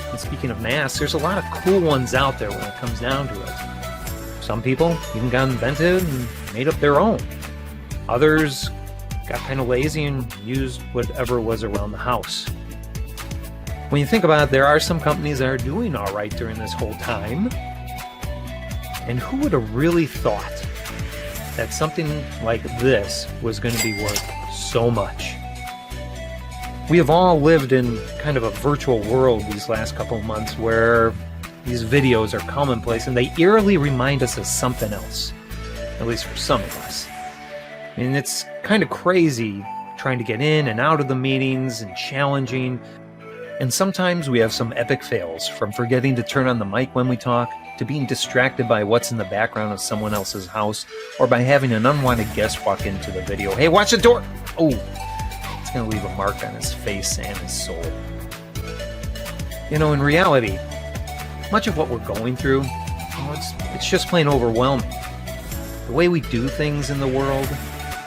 Speaker 1: And speaking of masks, there's a lot of cool ones out there when it comes down to it. Some people even got invented and made up their own. Others got kind of lazy and used whatever was around the house. When you think about it, there are some companies that are doing all right during this whole time. And who would have really thought that something like this was going to be worth so much? We have all lived in kind of a virtual world these last couple of months where these videos are commonplace and they eerily remind us of something else, at least for some of us. I mean, it's kind of crazy trying to get in and out of the meetings and challenging. And sometimes we have some epic fails, from forgetting to turn on the mic when we talk, to being distracted by what's in the background of someone else's house, or by having an unwanted guest walk into the video. Hey, watch the door! Oh, it's going to leave a mark on his face and his soul. You know, in reality, much of what we're going through, it's just plain overwhelming. The way we do things in the world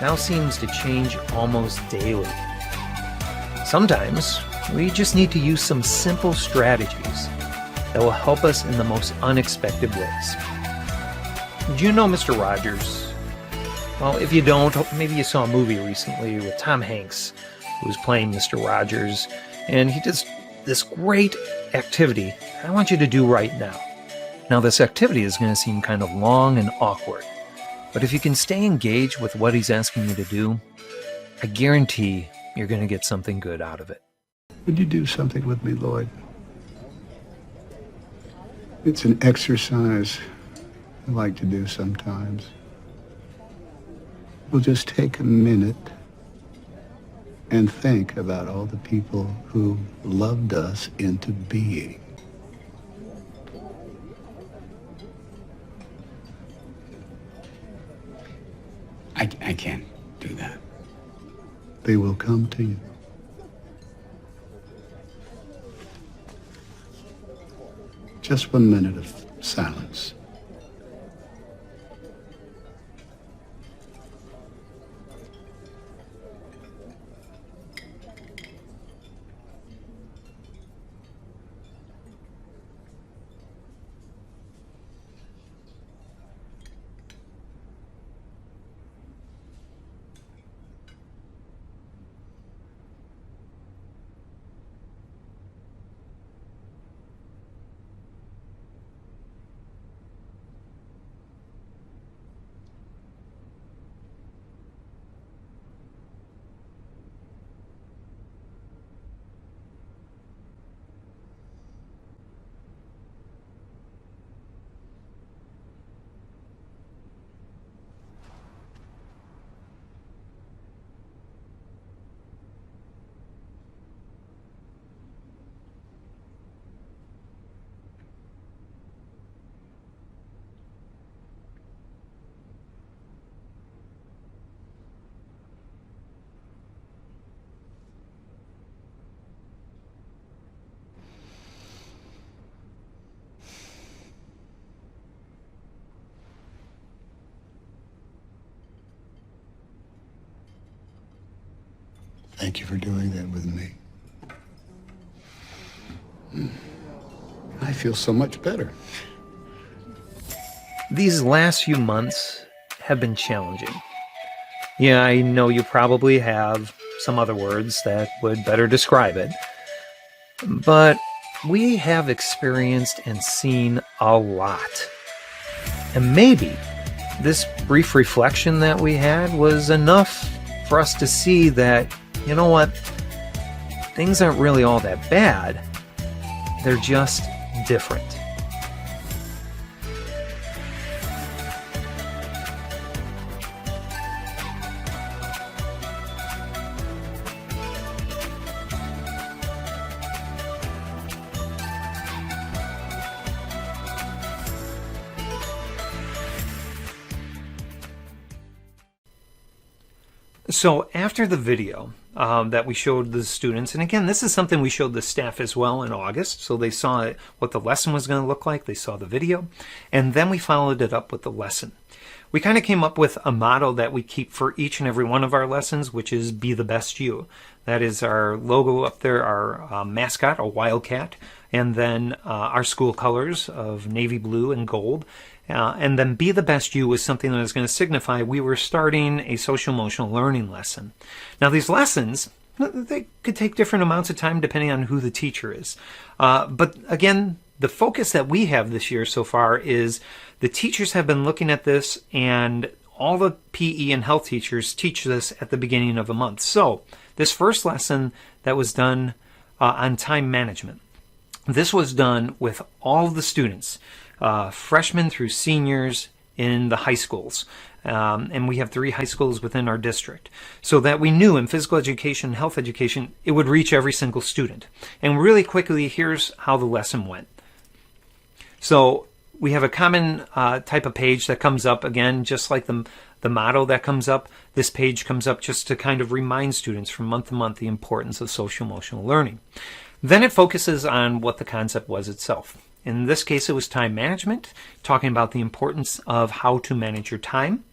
Speaker 1: now seems to change almost daily. Sometimes We just need to use some simple strategies that will help us in the most unexpected ways. Do you know Mr. Rogers? Well, if you don't, maybe you saw a movie recently with Tom Hanks, who was playing Mr. Rogers, and he does this great activity I want you to do right now. Now, this activity is going to seem kind of long and awkward, but if you can stay engaged with what he's asking you to do, I guarantee you're going to get something good out of it.
Speaker 5: Would you do something with me, Lloyd? It's an exercise I like to do sometimes. We'll just take a minute and think about all the people who loved us into being.
Speaker 6: I can't do that.
Speaker 5: They will come to you. Just 1 minute of silence. Thank you for doing that with me. I feel so much better.
Speaker 1: These last few months have been challenging. Yeah, I know you probably have some other words that would better describe it, but we have experienced and seen a lot. And maybe this brief reflection that we had was enough for us to see that, you know what, things aren't really all that bad. They're just different. So after the video that we showed the students, and again, this is something we showed the staff as well in August, so they saw what the lesson was going to look like, they saw the video, and then we followed it up with the lesson. We kind of came up with a motto that we keep for each and every one of our lessons, which is be the best you. That is our logo up there, our mascot, a wildcat, and then our school colors of navy blue and gold. And then be the best you was something that was going to signify we were starting a social emotional learning lesson. Now these lessons, they could take different amounts of time depending on who the teacher is. But again, the focus that we have this year so far is the teachers have been looking at this, and all the PE and health teachers teach this at the beginning of a month. So this first lesson that was done on time management, this was done with all of the students, freshmen through seniors in the high schools. And we have 3 high schools within our district. So that we knew in physical education, health education, it would reach every single student. And really quickly, here's how the lesson went. So we have a common type of page that comes up, again, just like the motto that comes up. This page comes up just to kind of remind students from month to month the importance of social emotional learning. Then it focuses on what the concept was itself. In this case, it was time management, talking about the importance of how to manage your time,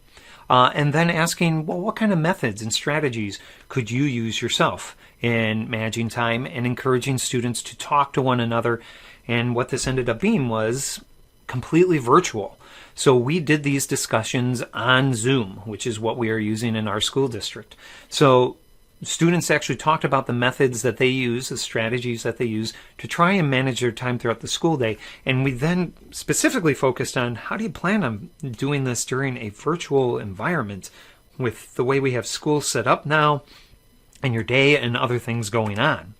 Speaker 1: and then asking, well, what kind of methods and strategies could you use yourself in managing time and encouraging students to talk to one another. And what this ended up being was completely virtual. So we did these discussions on Zoom, which is what we are using in our school district. So students actually talked about the methods that they use, the strategies that they use to try and manage their time throughout the school day. And we then specifically focused on how do you plan on doing this during a virtual environment with the way we have school set up now and your day and other things going on.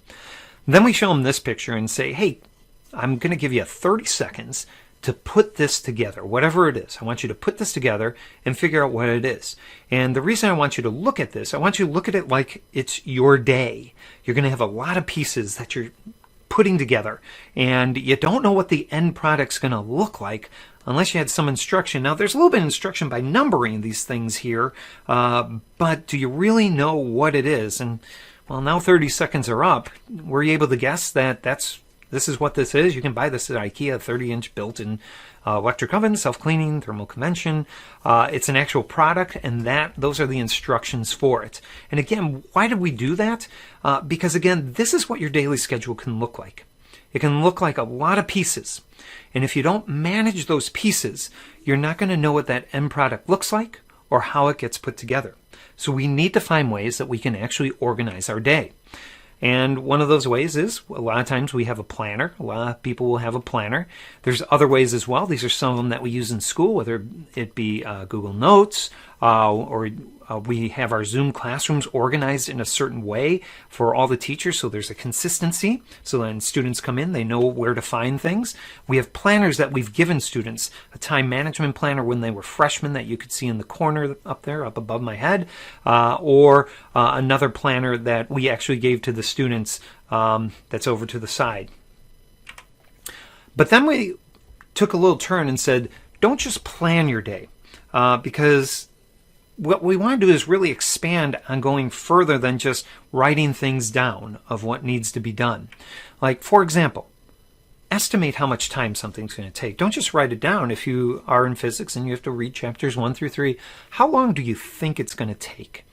Speaker 1: Then we show them this picture and say, hey, I'm going to give you 30 seconds to put this together, whatever it is. I want you to put this together and figure out what it is. And the reason I want you to look at this, I want you to look at it like it's your day. You're going to have a lot of pieces that you're putting together, and you don't know what the end product's going to look like unless you had some instruction. Now, there's a little bit of instruction by numbering these things here, but do you really know what it is? And, well, now 30 seconds are up. Were you able to guess that this is what this is? You can buy this at IKEA, 30-inch built-in electric oven, self-cleaning, thermal convection. It's an actual product, and those are the instructions for it. And again, why did we do that? Because again, this is what your daily schedule can look like. It can look like a lot of pieces. And if you don't manage those pieces, you're not going to know what that end product looks like or how it gets put together. So we need to find ways that we can actually organize our day. And one of those ways is, a lot of times we have a planner. A lot of people will have a planner. There's other ways as well. These are some of them that we use in school, whether it be Google Notes, or we have our Zoom classrooms organized in a certain way for all the teachers, so there's a consistency. So when students come in, they know where to find things. We have planners that we've given students, a time management planner when they were freshmen that you could see in the corner up there, up above my head, or another planner that we actually gave to the students that's over to the side. But then we took a little turn and said, don't just plan your day, because what we want to do is really expand on going further than just writing things down of what needs to be done. Like, for example, estimate how much time something's going to take. Don't just write it down. If you are in physics and you have to read chapters 1 through 3, how long do you think it's going to take?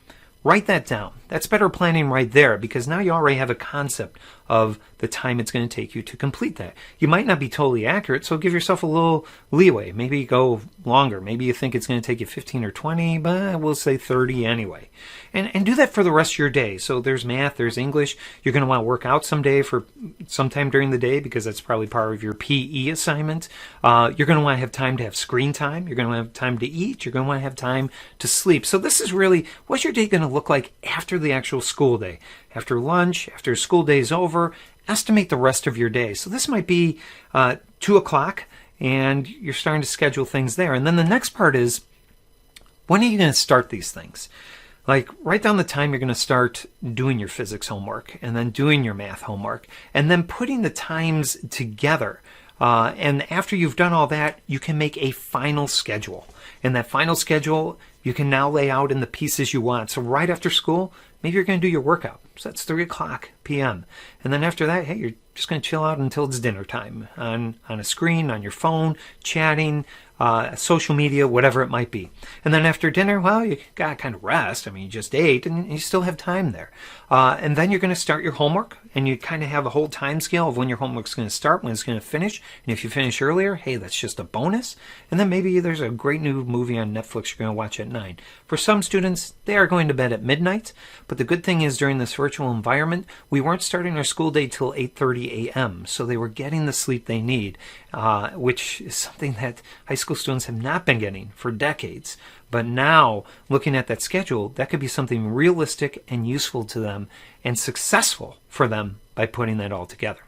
Speaker 1: Write that down. That's better planning right there, because now you already have a concept of the time it's going to take you to complete that. You might not be totally accurate, so give yourself a little leeway. Maybe go longer. Maybe you think it's going to take you 15 or 20, but we'll say 30 anyway. And do that for the rest of your day. So there's math, there's English. You're going to want to work out sometime during the day, because that's probably part of your PE assignment. You're going to want to have time to have screen time. You're going to have time to eat. You're going to want to have time to sleep. So this is really, what's your day going to look like after the actual school day? After lunch, after school day is over, estimate the rest of your day. So this might be 2 o'clock, and you're starting to schedule things there. And then the next part is, when are you going to start these things? Like, write down the time you're going to start doing your physics homework, and then doing your math homework, and then putting the times together. And after you've done all that, you can make a final schedule. And that final schedule, you can now lay out in the pieces you want. So right after school, maybe you're going to do your workout. So that's 3 o'clock p.m. And then after that, hey, you're just going to chill out until it's dinner time on a screen, on your phone, chatting, social media, whatever it might be. And then after dinner, well, you got to kind of rest. I mean, you just ate and you still have time there. And then you're going to start your homework, and you kind of have a whole time scale of when your homework's going to start, when it's going to finish. And if you finish earlier, hey, that's just a bonus. And then maybe there's a great new movie on Netflix you're going to watch at 9. For some students, they are going to bed at midnight. But the good thing is, during this virtual environment, we weren't starting our school day till 8:30 a.m. So they were getting the sleep they need, which is something that high school students have not been getting for decades. But now, looking at that schedule, that could be something realistic and useful to them and successful for them by putting that all together.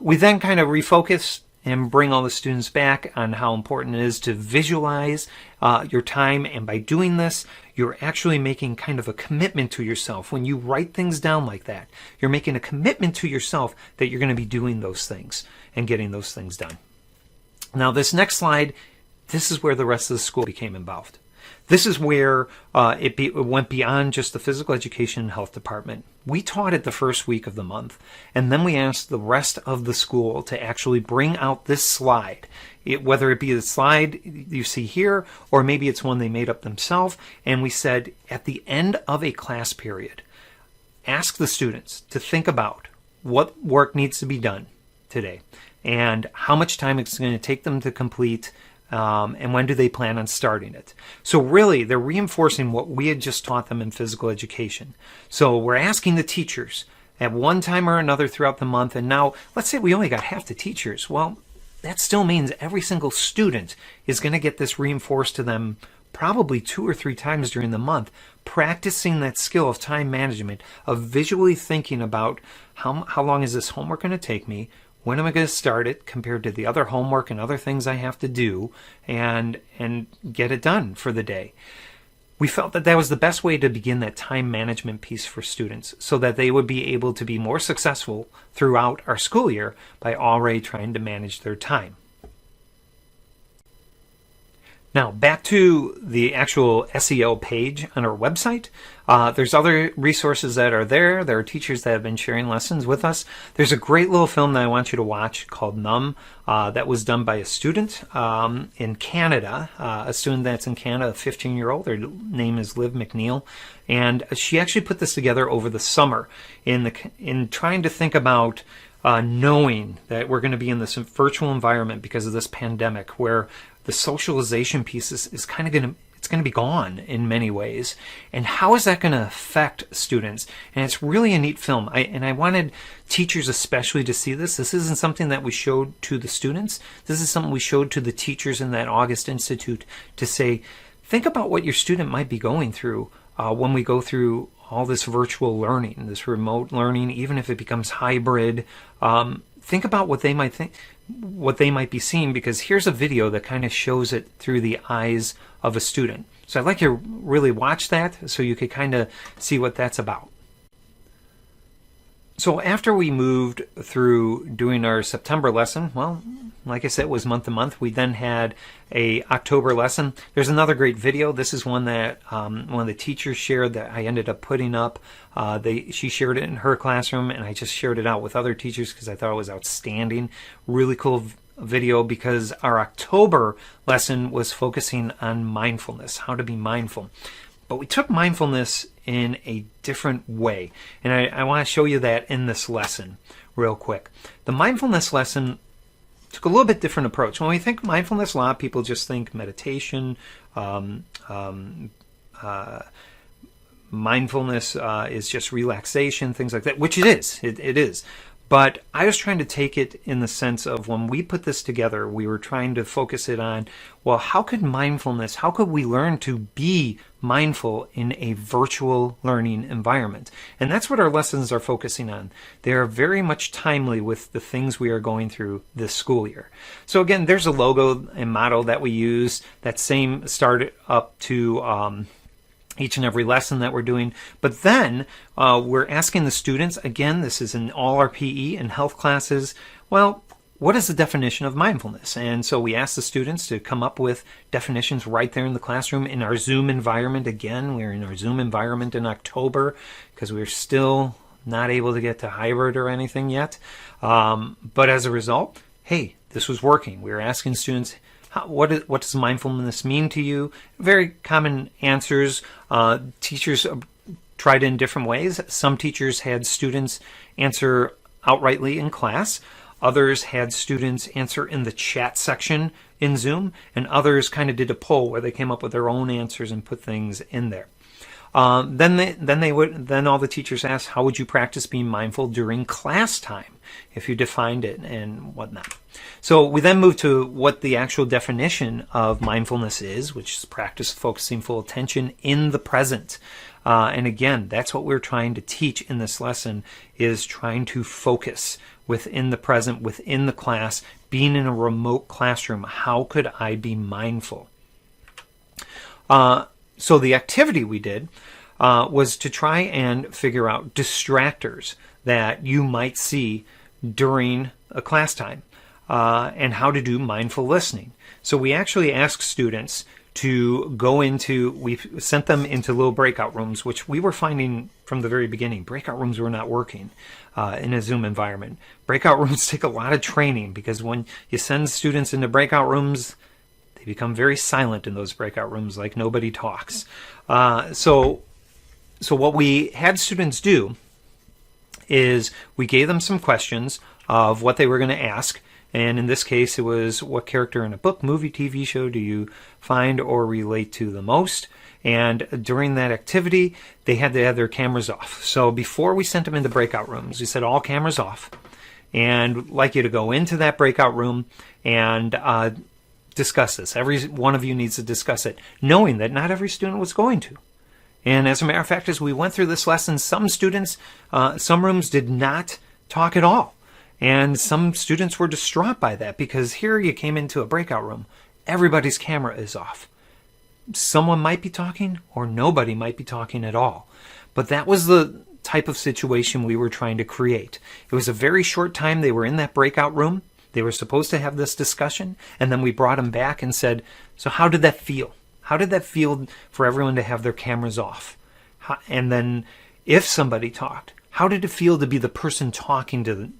Speaker 1: We then kind of refocus and bring all the students back on how important it is to visualize your time. And by doing this, you're actually making kind of a commitment to yourself. When you write things down like that, you're making a commitment to yourself that you're going to be doing those things and getting those things done. Now, this next slide, this is where the rest of the school became involved. This is where it went beyond just the physical education and health department. We taught it the first week of the month, and then we asked the rest of the school to actually bring out this slide, whether it be the slide you see here, or maybe it's one they made up themselves. And we said, at the end of a class period, ask the students to think about what work needs to be done today and how much time it's going to take them to complete, and when do they plan on starting it. So really, they're reinforcing what we had just taught them in physical education. So we're asking the teachers at one time or another throughout the month, and now let's say we only got half the teachers. Well, that still means every single student is going to get this reinforced to them probably 2 or 3 times during the month, practicing that skill of time management, of visually thinking about how long is this homework going to take me, when am I going to start it compared to the other homework and other things I have to do, and get it done for the day. We felt that that was the best way to begin that time management piece for students so that they would be able to be more successful throughout our school year by already trying to manage their time. Now, back to the actual SEL page on our website. There's other resources that are there. There are teachers that have been sharing lessons with us. There's a great little film that I want you to watch called Numb that was done by a student in Canada, a student that's in Canada, a 15-year-old. Her name is Liv McNeil. And she actually put this together over the summer in trying to think about knowing that we're going to be in this virtual environment because of this pandemic where the socialization piece is kind of going to be gone in many ways. And how is that going to affect students? And it's really a neat film. I wanted teachers especially to see this. This isn't something that we showed to the students. This is something we showed to the teachers in that August Institute to say, think about what your student might be going through when we go through all this virtual learning, this remote learning, even if it becomes hybrid. Think about what they might be seeing, because here's a video that kind of shows it through the eyes of a student. So I'd like you to really watch that so you could kind of see what that's about. So after we moved through doing our September lesson, well, like I said, it was month to month. We then had a October lesson. There's another great video. This is one that one of the teachers shared that I ended up putting up. She shared it in her classroom, and I just shared it out with other teachers because I thought it was outstanding. Really cool video, because our October lesson was focusing on mindfulness, how to be mindful. But we took mindfulness in a different way, and I want to show you that in this lesson real quick. The mindfulness lesson took a little bit different approach. When we think mindfulness, a lot of people just think meditation. Mindfulness is just relaxation, things like that, which it is. It is. But I was trying to take it in the sense of when we put this together, we were trying to focus it on, well, how could we learn to be mindful in a virtual learning environment? And that's what our lessons are focusing on. They are very much timely with the things we are going through this school year. So again, there's a logo and motto that we use. That same started up to each and every lesson that we're doing. But then we're asking the students, again, this is in all our PE and health classes, well, what is the definition of mindfulness? And so we asked the students to come up with definitions right there in the classroom in our Zoom environment. Again, we're in our Zoom environment in October because we're still not able to get to hybrid or anything yet. But as a result, hey, this was working. We were asking students, what does mindfulness mean to you? Very common answers. Teachers tried it in different ways. Some teachers had students answer outrightly in class. Others had students answer in the chat section in Zoom. And others kind of did a poll where they came up with their own answers and put things in there. Then all the teachers asked, how would you practice being mindful during class time, if you defined it and whatnot. So we then moved to what the actual definition of mindfulness is, which is practice focusing full attention in the present. And again, that's what we're trying to teach in this lesson, is trying to focus within the present, within the class, being in a remote classroom. How could I be mindful? So the activity we did was to try and figure out distractors that you might see during a class time and how to do mindful listening. So we actually asked students to we sent them into little breakout rooms, which we were finding from the very beginning, breakout rooms were not working in a Zoom environment. Breakout rooms take a lot of training, because when you send students into breakout rooms, they become very silent in those breakout rooms, like nobody talks. So what we had students do is we gave them some questions of what they were going to ask. And in this case, it was, what character in a book, movie, TV show do you find or relate to the most? And during that activity, they had to have their cameras off. So before we sent them into breakout rooms, we said all cameras off. And we'd like you to go into that breakout room and discuss this. Every one of you needs to discuss it, knowing that not every student was going to. And as a matter of fact, as we went through this lesson, some students, some rooms did not talk at all. And some students were distraught by that, because here you came into a breakout room. Everybody's camera is off. Someone might be talking or nobody might be talking at all. But that was the type of situation we were trying to create. It was a very short time they were in that breakout room. They were supposed to have this discussion, and then we brought them back and said, so how did that feel? How did that feel for everyone to have their cameras off? And then if somebody talked, how did it feel to be the person talking to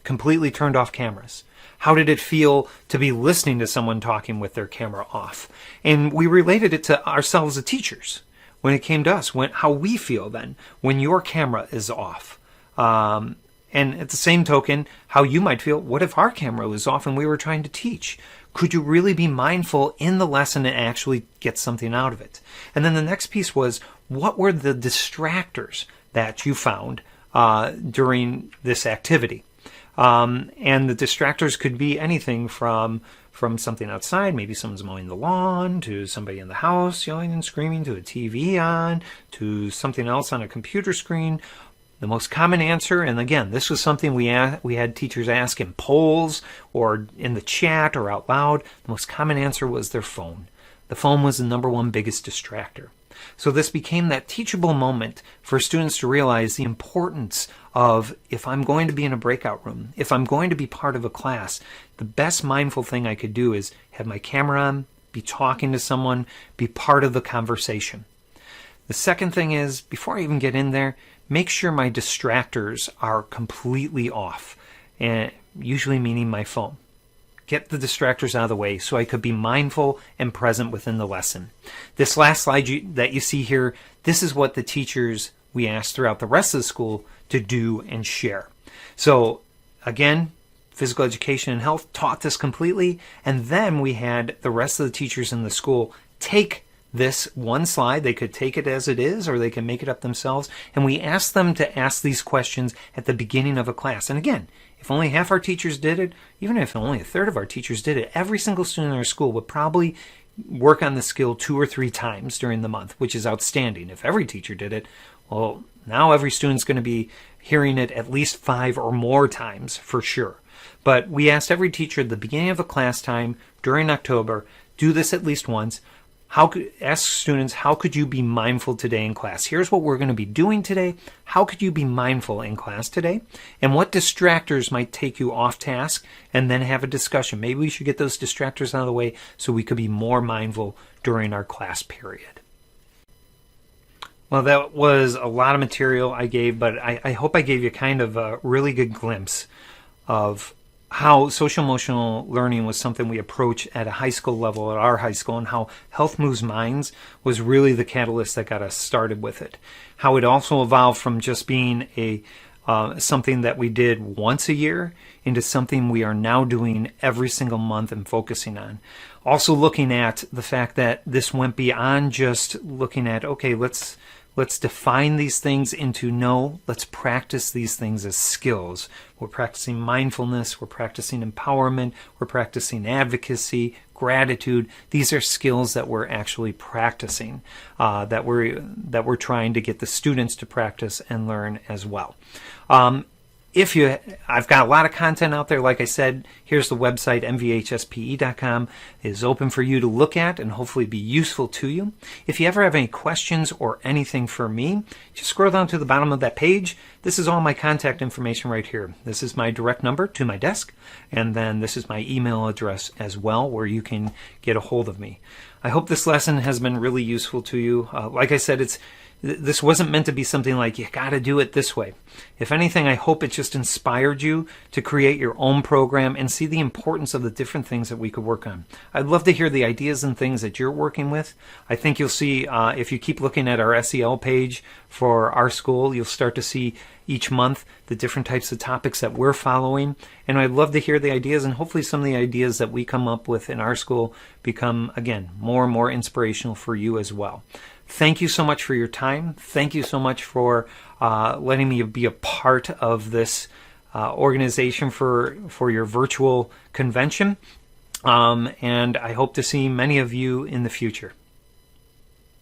Speaker 1: completely turned off cameras? How did it feel to be listening to someone talking with their camera off? And we related it to ourselves as teachers. When it came to us, how we feel then when your camera is off. And at the same token, how you might feel, what if our camera was off and we were trying to teach? Could you really be mindful in the lesson and actually get something out of it? And then the next piece was, what were the distractors that you found during this activity? And the distractors could be anything from something outside, maybe someone's mowing the lawn, to somebody in the house yelling and screaming, to a TV on, to something else on a computer screen. The most common answer, and again, this was something we had teachers ask in polls or in the chat or out loud, the most common answer was their phone. The phone was the number one biggest distractor. So this became that teachable moment for students to realize the importance of, if I'm going to be in a breakout room, if I'm going to be part of a class, the best mindful thing I could do is have my camera on, be talking to someone, be part of the conversation. The second thing is, before I even get in there, make sure my distractors are completely off, and usually meaning my phone. Get the distractors out of the way so I could be mindful and present within the lesson. This last slide that you see here, this is what the teachers we asked throughout the rest of the school to do and share. So again, physical education and health taught this completely, and then we had the rest of the teachers in the school take this one slide. They could take it as it is, or they can make it up themselves, and we asked them to ask these questions at the beginning of a class. And again, if only half our teachers did it, even if only a third of our teachers did it, every single student in our school would probably work on the skill 2 or 3 times during the month, which is outstanding. If every teacher did it, well, now every student's going to be hearing it at least 5 or more times for sure. But we asked every teacher at the beginning of a class time during October, do this at least once. Ask students, how could you be mindful today in class? Here's what we're going to be doing today. How could you be mindful in class today? And what distractors might take you off task? And then have a discussion. Maybe we should get those distractors out of the way so we could be more mindful during our class period. Well, that was a lot of material I gave, but I hope I gave you kind of a really good glimpse of how social emotional learning was something we approach at a high school level at our high school, and how Health.Moves.Minds was really the catalyst that got us started with it. How it also evolved from just being something that we did once a year into something we are now doing every single month and focusing on. Also looking at the fact that this went beyond just looking at, okay, let's define these things into, no, let's practice these things as skills. We're practicing mindfulness, we're practicing empowerment, we're practicing advocacy, gratitude. These are skills that we're actually practicing, that we're trying to get the students to practice and learn as well. I've got a lot of content out there. Like I said, here's the website, mvhspe.com, is open for you to look at and hopefully be useful to you. If you ever have any questions or anything for me, just scroll down to the bottom of that page. This is all my contact information right here. This is my direct number to my desk, and then this is my email address as well, where you can get a hold of me. I hope this lesson has been really useful to you. Like I said, it's This wasn't meant to be something like, you got to do it this way. If anything, I hope it just inspired you to create your own program and see the importance of the different things that we could work on. I'd love to hear the ideas and things that you're working with. I think you'll see, if you keep looking at our SEL page for our school, you'll start to see each month the different types of topics that we're following. And I'd love to hear the ideas, and hopefully some of the ideas that we come up with in our school become, again, more and more inspirational for you as well. Thank you so much for your time. Thank you so much for letting me be a part of this organization for your virtual convention. And I hope to see many of you in the future.